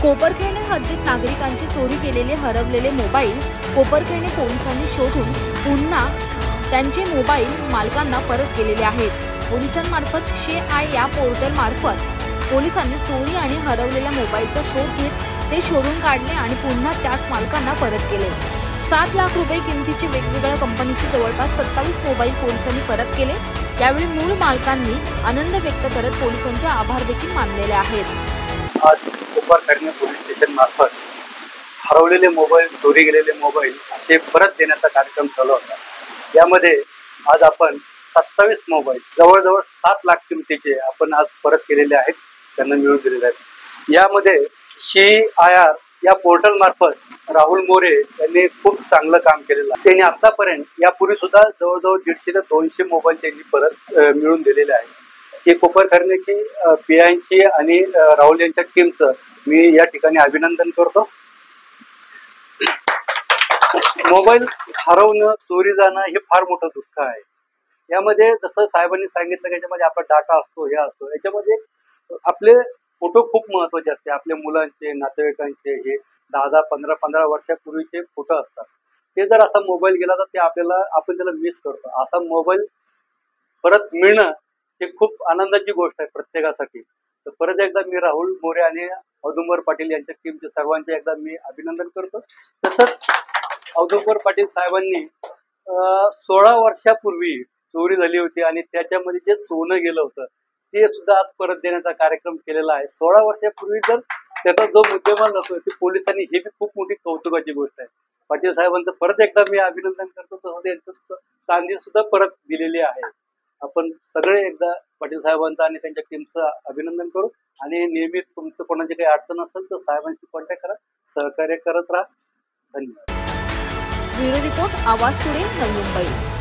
कोपरखेरणे हद्दीत नागरिकांची चोरी केलेले हरवलेले मोबाईल कोपरखेरणे पोलिसांनी शोधून पुन्हा त्यांचे मोबाईल मालकांना परत केलेले आहेत। पोलिसांमार्फत SHE या पोर्टल मार्फत पोलिसांनी चोरी आणि हरवलेल्या मोबाईलचा शोध घेत ते शोधून काढले आणि पुन्हा त्याच मालकांना परत केले। 7 लाख रुपये किमतीचे वेगवेगळ्या कंपनीचे जवळपास 27 मोबाईल पोलिसांनी परत केले। यावेळी मूळ मालकांनी आनंद व्यक्त करत पोलिसांचे आभार देखील मानलेले आहेत। आज कोपरखेरणे पोलीस स्टेशन मार्फत हरवलेले मोबाईल, चोरी गेलेले मोबाईल असे परत देण्याचा कार्यक्रम चालू होता। यामध्ये आज आपण 27 मोबाईल जवळजवळ 7 लाख किमतीचे आपण आज परत केलेले आहेत, त्यांना मिळवून दिलेले आहेत। यामध्ये SHE या पोर्टल मार्फत राहुल मोरे यांनी खूप चांगलं काम केलेलं आहे। त्यांनी आतापर्यंत यापूर्वी सुद्धा जवळजवळ 150 ते 200 मोबाईल त्यांनी परत मिळवून दिलेले आहेत। हे कोपरखेरणेची PIची आणि राहुल यांच्या टीमचं मी या ठिकाणी अभिनंदन करतो। मोबाईल हरवणं, चोरी जाणं हे फार मोठं दुःख आहे। यामध्ये जसं साहेबांनी सांगितलं, याच्यामध्ये आपला डाटा असतो, हे असतो, याच्यामध्ये आपले फोटो खूप महत्वाचे असते। आपल्या मुलांचे, नातेवाईकांचे हे 10-10, 15-15 वर्षापूर्वीचे फोटो असतात। ते जर असा मोबाईल गेला तर ते आपण त्याला मिस करतो। असा मोबाईल परत मिळणं हे खूप आनंदाची गोष्ट आहे प्रत्येकासाठी। तर परत एकदा मी राहुल मोरे आणि औदुंबर पाटील यांच्या टीमचे सर्वांचे एकदा मी अभिनंदन करतो। तसंच औदुंबर पाटील साहेबांनी 16 वर्षापूर्वी चोरी झाली होती आणि त्याच्यामध्ये जे सोनं गेलं होतं ते सुद्धा आज परत देण्याचा कार्यक्रम केलेला आहे। 16 वर्षापूर्वी जर त्याचा जो मुद्देमाल असतो ते पोलिसांनी, हे बी खूप मोठी कौतुकाची गोष्ट आहे। पाटील साहेबांचं परत एकदा मी अभिनंदन करतो। तसं त्यांचं चांदी सुद्धा परत दिलेली आहे। आपण सगळे एकदा पाटील साहेबांचं आणि त्यांच्या टीमचं अभिनंदन करू आणि नेहमी तुमचं कोणाची काही अडचण असेल तर साहेबांशी कॉन्टॅक्ट करा, सहकार्य करत राहा। धन्यवाद। ब्युरो रिपोर्ट, आवाज टुडे, नवी मुंबई।